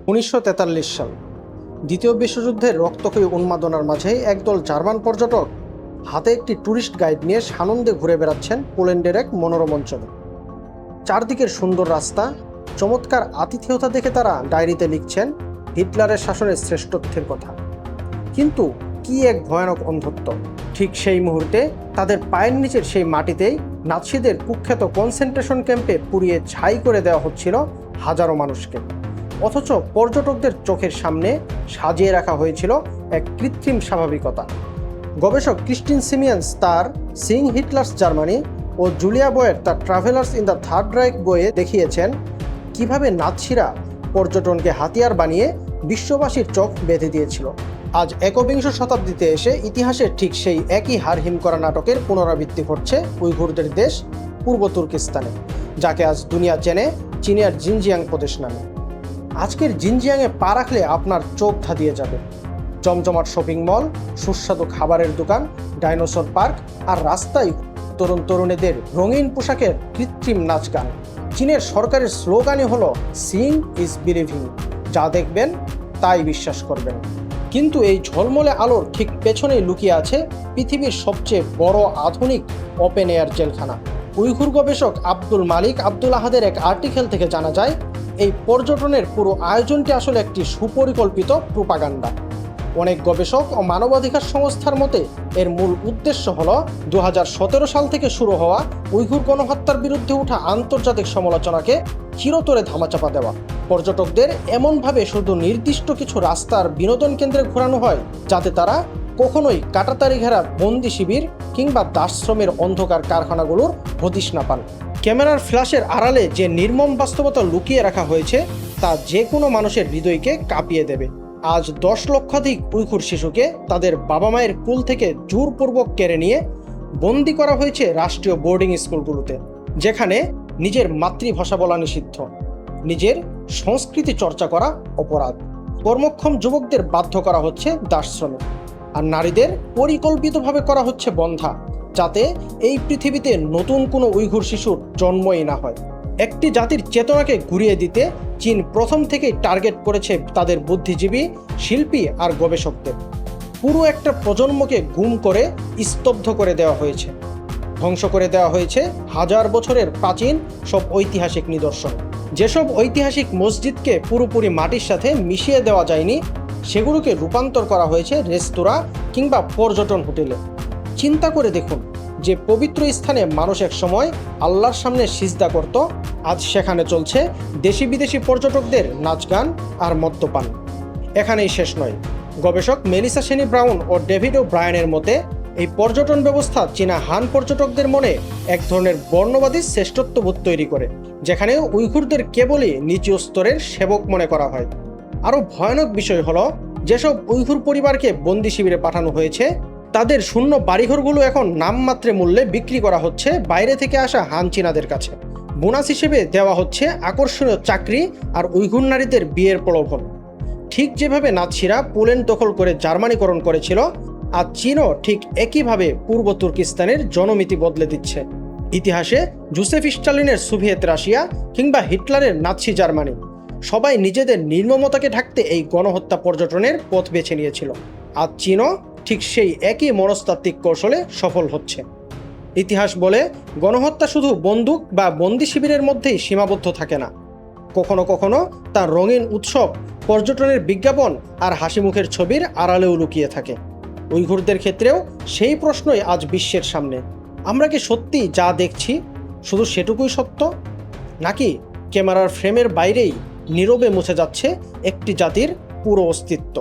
1943 সাল দ্বিতীয় বিশ্বযুদ্ধের রক্তক্ষয়ী উন্মাদনার মাঝে একদল জার্মান পর্যটক হাতে একটি ট্যুরিস্ট গাইড নিয়ে সানন্দে ঘুরে বেড়াচ্ছেন পোল্যান্ডের এক মনোরম অঞ্চলে। চারদিকের সুন্দর রাস্তা, চমৎকার আতিথেয়তা দেখে তারা ডায়েরিতে লিখছেন হিটলারের শাসনের শ্রেষ্ঠত্বের কথা। কিন্তু কি এক ভয়ানক অন্ধত্ব! ঠিক সেই মুহূর্তে তাদের পায়ের নিচের সেই মাটিতেই নাৎসিদের কুখ্যাত কনসেন্ট্রেশন ক্যাম্পে পুড়িয়ে ছাই করে দেওয়া হচ্ছিল হাজারো মানুষকে। অথচ পর্যটকদের চোখের সামনে সাজিয়ে রাখা হয়েছিল এক কৃত্রিম স্বাভাবিকতা। গবেষক ক্রিস্টিন সিমিয়ান্স তার সিং হিটলার্স জার্মানি ও জুলিয়া বয়ের তার ট্রাভেলার্স ইন দ্য থার্ড রাইখ বইয়ে দেখিয়েছেন কিভাবে নাৎসিরা পর্যটনকে হাতিয়ার বানিয়ে বিশ্ববাসীর চোখ বেঁধে দিয়েছিল। আজ একবিংশ শতাব্দীতে এসে ইতিহাসের ঠিক সেই একই হারহিম করা নাটকের পুনরাবৃত্তি ঘটছে উইঘুরদের দেশ পূর্ব তুর্কিস্তানে, যাকে আজ দুনিয়া চেনে চীনের জিনজিয়াং প্রদেশ নামে। আজকের জিনজিয়াংয়ে পা রাখলে আপনার চোখ ধাঁধিয়ে যাবে। জমজমাট শপিং মল, সুস্বাদু খাবারের দোকান, ডাইনোসর পার্ক আর রাস্তায় তরুণ তরুণীদের রঙিন পোশাকের কৃত্রিম নাচ গান। চীনের সরকারের স্লোগানই হলো সিং ইজ বিলিভিং, যা দেখবেন তাই বিশ্বাস করবেন। কিন্তু এই ঝলমলে আলোর ঠিক পেছনেই লুকিয়ে আছে পৃথিবীর সবচেয়ে বড় আধুনিক ওপেন এয়ার জেলখানা। উইঘুর গবেষক আব্দুল মালিক আব্দুল আহাদের এক আর্টিকেল থেকে জানা যায় এই পর্যটনের পুরো আয়োজনটি আসলে একটি সুপরিকল্পিত প্রোপাগান্ডা। অনেক গবেষক ও মানবাধিকার সংস্থার মতে এর মূল উদ্দেশ্য হল 2017 সাল থেকে শুরু হওয়া উইঘুর গণহত্যার বিরুদ্ধে ওঠা আন্তর্জাতিক সমালোচনাকে চিরতরে ধামাচাপা দেওয়া। পর্যটকদের এমনভাবে শুধু নির্দিষ্ট কিছু রাস্তার বিনোদন কেন্দ্রে ঘোরানো হয় যাতে তারা কখনোই কাঁটাতারি ঘেরা বন্দি শিবির কিংবা দাসশ্রমের অন্ধকার কারখানাগুলোর হদিশ না পান। ক্যামেরার ফ্ল্যাশের আড়ালে যে নির্মম বাস্তবতা লুকিয়ে রাখা হয়েছে তা যে কোনো মানুষের হৃদয়কে কাঁপিয়ে দেবে। আজ 10 লক্ষাধিক উইঘুর শিশুকে তাদের বাবা মায়ের কুল থেকে জোরপূর্বক কেড়ে নিয়ে বন্দি করা হয়েছে রাষ্ট্রীয় বোর্ডিং স্কুলগুলোতে, যেখানে নিজের মাতৃভাষা বলা নিষিদ্ধ, নিজের সংস্কৃতি চর্চা করা অপরাধ। কর্মক্ষম যুবকদের বাধ্য করা হচ্ছে দাসশ্রমে, আর নারীদের পরিকল্পিতভাবে করা হচ্ছে বন্ধ্যা, যাতে এই পৃথিবীতে নতুন কোনো উইঘুর শিশুর জন্মই না হয়। একটি জাতির চেতনাকে ঘুরিয়ে দিতে চীন প্রথম থেকেই টার্গেট করেছে তাদের বুদ্ধিজীবী, শিল্পী আর গবেষকদের। পুরো একটা প্রজন্মকে গুম করে স্তব্ধ করে দেওয়া হয়েছে, ধ্বংস করে দেওয়া হয়েছে হাজার বছরের প্রাচীন সব ঐতিহাসিক নিদর্শন। যেসব ঐতিহাসিক মসজিদকে পুরোপুরি মাটির সাথে মিশিয়ে দেওয়া যায়নি, সেগুলোকে রূপান্তর করা হয়েছে রেস্তোরাঁ কিংবা পর্যটন হোটেলে। চিন্তা করে দেখুন, যে পবিত্র স্থানে মানুষ এক সময় আল্লাহর সামনে সিজদা করত, আজ সেখানে চলছে দেশি বিদেশি পর্যটকদের নাচ গান আর মদ্যপান। এখানেই শেষ নয়। গবেষক মেলিসা সেনি ব্রাউন ও ডেভিড ও ব্রায়ানের মতে এই পর্যটন ব্যবস্থা চীনা হান পর্যটকদের মনে এক ধরনের বর্ণবাদী শ্রেষ্ঠত্ববোধ তৈরি করে, যেখানে উইঘুরদের কেবলই নিচু স্তরের সেবক মনে করা হয়। আরও ভয়ানক বিষয় হলো, যেসব উইঘুর পরিবারকে বন্দি শিবিরে পাঠানো হয়েছে তাদের শূন্য বাড়িঘরগুলো এখন নামমাত্রে মূল্যে বিক্রি করা হচ্ছে বাইরে থেকে আসা হান চীনাদের কাছে। বোনাস হিসেবে দেওয়া হচ্ছে আকর্ষণীয় চাকরি আর উইঘুর নারীদের বিয়ের প্রলোভন। ঠিক যেভাবে নাৎসিরা পোল্যান্ড দখল করে জার্মানিকরণ করেছিল, আর চীনও ঠিক একইভাবে পূর্ব তুর্কিস্তানের জনমিতি বদলে দিচ্ছে। ইতিহাসে জোসেফ স্টালিনের সোভিয়েত রাশিয়া কিংবা হিটলারের নাৎসি জার্মানি, সবাই নিজেদের নির্মমতাকে ঢাকতে এই গণহত্যা পর্যটনের পথ বেছে নিয়েছিল। আর চীনও ঠিক সেই একই মনস্তাত্ত্বিক কৌশলে সফল হচ্ছে। ইতিহাস বলে গণহত্যা শুধু বন্দুক বা বন্দি শিবিরের মধ্যেই সীমাবদ্ধ থাকে না, কখনো কখনো তার রঙিন উৎসব, পর্যটনের বিজ্ঞাপন আর হাসি মুখের ছবির আড়ালেও লুকিয়ে থাকে। উইঘুরদের ক্ষেত্রেও সেই প্রশ্নই আজ বিশ্বের সামনে। আমরা কি সত্যি যা দেখছি শুধু সেটুকুই সত্য, নাকি ক্যামেরার ফ্রেমের বাইরেই নীরবে মুছে যাচ্ছে একটি জাতির পুরো অস্তিত্ব?